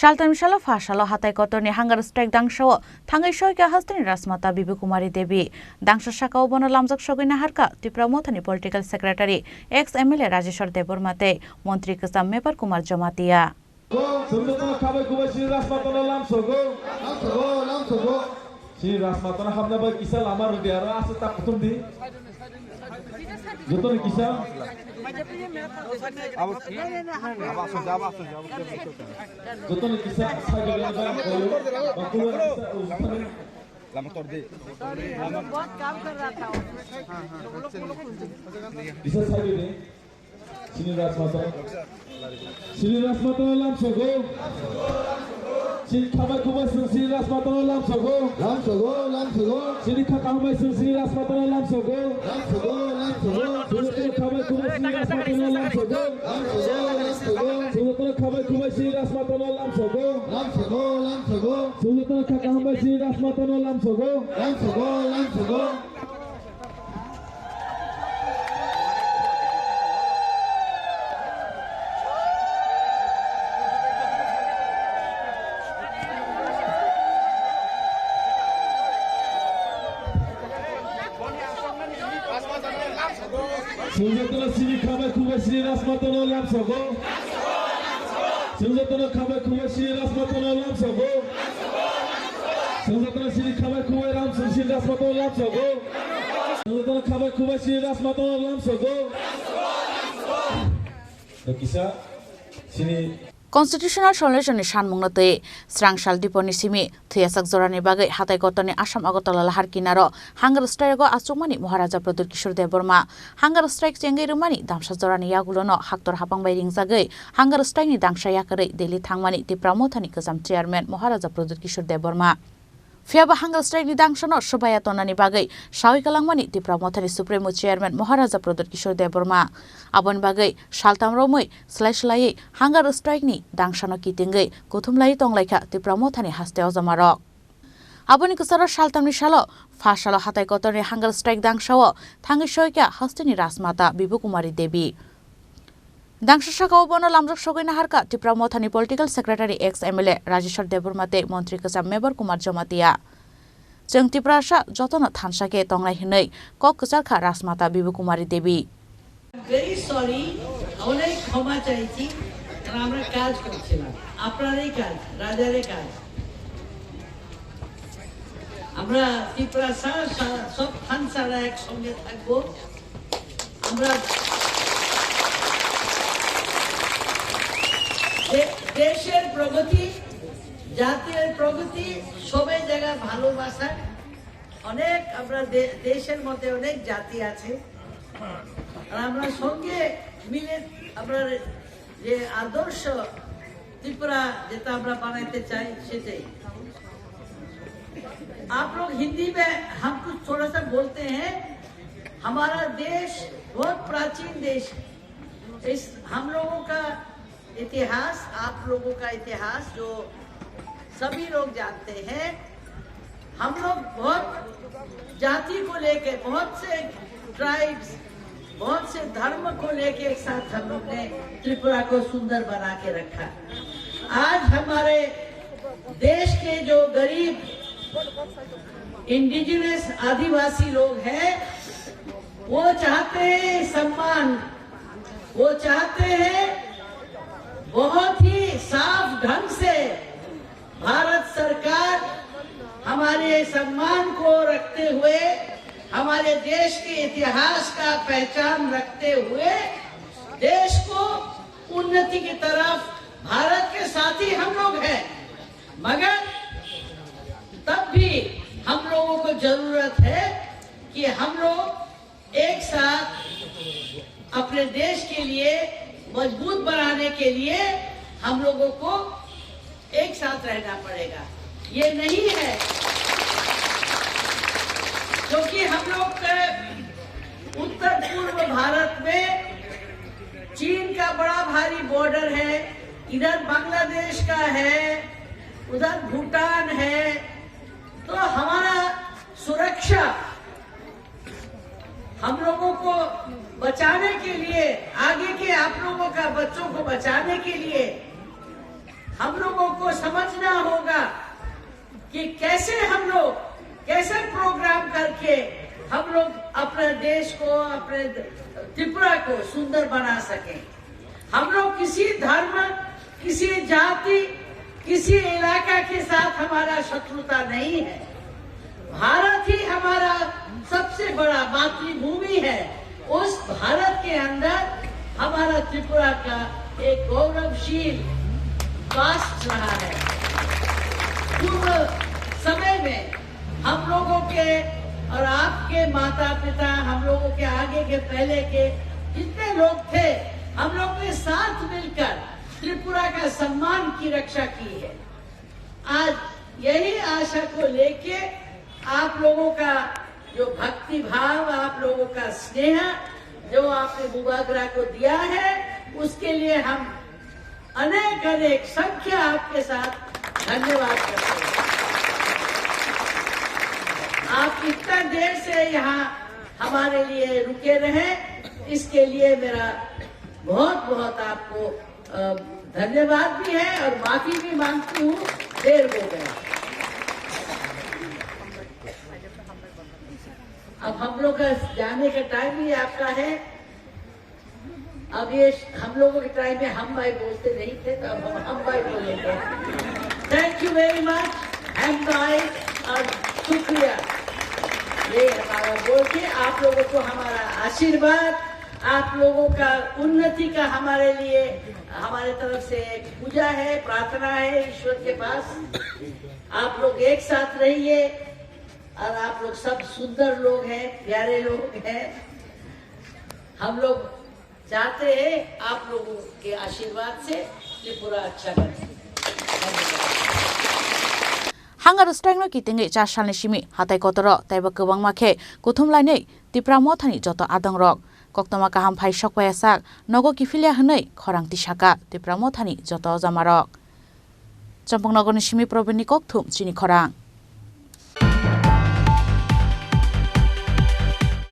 Shaltamshala Fashalo Hataikotoni Hangar Strike Dangsho, Tangishoika Hastani Rasmata Bibu Kumari Devi, Dangsha Shaka Obono Lamzak Shogina Harka, Tipramotani Political Secretary, ex-MLA Rajeshwar Debormate, Montri Kasam Mepar Kumar Jomatia. Si Rasmatana hamna ba kisah lamar diara asa tak kutum di. Joto ni kisah. Joto ni kisah saya jalan dalam koyo. Bakul kisah lama तोड़ दे बहुत काम कर रहा था Bisa saya ni. Sini Rasmatana lam sogo. Sini khabar kubar sini Rasmatana lam sogo. Sini khabar sini Rasmatana lam sogo. Sini khabar kubar sini Rasmatana lam sogo. Sini khabar kubar sini Rasmatana lam sogo. Sini khabar sini Rasmatana lam sogo. Sujatana sini khabar kubar sini Rasmatana lam sogo. Sujatana khabar kubar sini Rasmatana lam sogo. Sujatana sini khabar kubar sini Rasmatana lam sogo. Sujatana khabar kubar sini Rasmatana lam sogo. Kisah sini Constitutional Solution ni Shanmungnate, Strangshal Diponisimi, Thiasak Zorani Bagai, Hataikotoni Asham Agotala Harkinaro, Hunger Strike Asumani, Maharaja Product Kishore Deborma, Hunger Strike Jenge Rumani, Damsha Zorani Yagulono, Hector Hapang by Ringzagay, Hunger Strike ni Dangsha Yakare, Daily Tangmani, the Pramotani Kazam Chairman, Maharaja Product Kishore Deborma. Fiaba Hunger Strike ni Dangshano, Shobayatonani Bagai, Shawikalamani, the Pramotani Supreme Chairman, Maharaja Product Kishore Deborma. Abon Bagai, Shaltam Romoi, /Lai, Hunger Strike ni, Dangshano Kitingai, Kutum Lai Tong Laika, the Pramotani Hasteo Zamarok. Abonikusara Shaltam Nishalo, Fashalo Hataikotoni Hunger Strike Dangshaw, Tangishoika, Hastini Rasmata, Bibu Kumari Devi. Dangshaka Obono Lamzak Shogina Harka, Tipramotani Political Secretary ex-MLA Rajeshwar Debormate, Montri Kasam Mepar Kumar Jomatia. Jeng Tiprasha, Jotona Thanshake Tonglai Hinai, Kok Kusarka Rasmata Bibu Kumari Devi. very sorry অনেক ক্ষমা চাইছি কারণ আমরা কাজ করছিলাম আপনারই কাজ রাজারই কাজ আমরা ত্রিপুরা সব খানসারা একসঙ্গে থাকবো আমরা দেশের প্রগতি জাতীয় প্রগতি সবে জায়গায় ভালোবাসা অনেক আমরা দেশের মধ্যে অনেক জাতি আছে আর আমরা সঙ্গে মিলে আমরা যে आदर्श त्रिपुरा যেটা আমরা বানাতে চাই সেটাই आप लोग हिंदी में हम कुछ थोड़ा सा बोलते हैं हमारा देश बहुत प्राचीन देश इस हम लोगों का इतिहास आप लोगों का इतिहास जो सभी लोग जानते हैं हम लोग बहुत जाति को लेके बहुत से ट्राइब्स बहुत से धर्म को लेके एक साथ हम लोग ने त्रिपुरा को सुंदर बना के रखा आज हमारे देश के जो गरीब इंडिजिनस आदिवासी लोग हैं वो चाहते हैं सम्मान वो चाहते हैं बहुत ही साफ ढंग से भारत सरकार हमारे सम्मान को रखते हुए हमारे देश के इतिहास का पहचान रखते हुए देश को उन्नति की तरफ भारत के साथ ही हम लोग हैं मगर तब भी हम लोगों को जरूरत है कि हम लोग एक साथ अपने देश के लिए मजबूत बनाने के लिए हम लोगों को एक साथ रहना पड़ेगा ये नहीं है क्योंकि हम लोग उत्तर पूर्व भारत में चीन का बड़ा भारी बॉर्डर है इधर बांग्लादेश का है उधर भूटान है तो हमारा सुरक्षा हम लोगों को बचाने के लिए आगे के आप लोगों का बच्चों को बचाने के लिए हम लोगों को समझना होगा कि कैसे हम लोग कैसे प्रोग्राम करके हम लोग अपने देश को, अपने त्रिपुरा को सुंदर बना सकें। हम लोग किसी धर्म, किसी जाति, किसी इलाका के साथ हमारा शत्रुता नहीं है। भारत ही हमारा सबसे बड़ा मातृभूमि है। उस भारत के अंदर हमारा त्रिपुरा का एक गौरवशील कास्ट रहा है। पूर्व समय में हम लोगों के और आपके माता पिता, हम लोगों के आगे के पहले के जितने लोग थे, हम लोग ने साथ मिलकर त्रिपुरा का सम्मान की रक्षा की है। आज यही आशा को लेके आप लोगों का जो भक्ति भाव, आप लोगों का स्नेह जो आपने बुबागरा को दिया है, उसके लिए हम अनेक संख्या आपके साथ धन्यवाद करते हैं। आप इतना देर से यहाँ हमारे लिए रुके रहे, इसके लिए मेरा बहुत बहुत आपको धन्यवाद भी है और माफी भी मांगती हूँ, देर हो गया। अब हम लोग का जाने का टाइम ही आपका है। अब ये हम लोगों के टाइम में हम भाई बोलते नहीं थे, तो अब हम भाई बोलेंगे। थैंक यू वेरी मच, हम भाई और शुक्रिया। ये हमारा बोल के आप लोगों को हमारा आशीर्वाद, आप लोगों का उन्नति का हमारे लिए, हमारे तरफ से पूजा है, प्रार्थना है ईश्वर के पास। आप लोग एक साथ रहिए और आप लोग सब सुंदर लोग हैं, प्यारे लोग हैं। हम लोग चाहते हैं आप लोगों के आशीर्वाद से त्रिपुरा अच्छा बने। हांगार स्ट्राइक कितिंगे 4 सालनि सिमी हाथाय कतर तैबा गोबां माखे कुथुमलायनै तिप्रा मथानि जत आदं रक कक्तमा काहाम फाइ सकपायासाक नगो किफिलिया हनै खरांति साका तिप्रा मथानि जत जामारक चम्पकनगरनि सिमी प्रबीणनि कक्थुम चिनि खरां।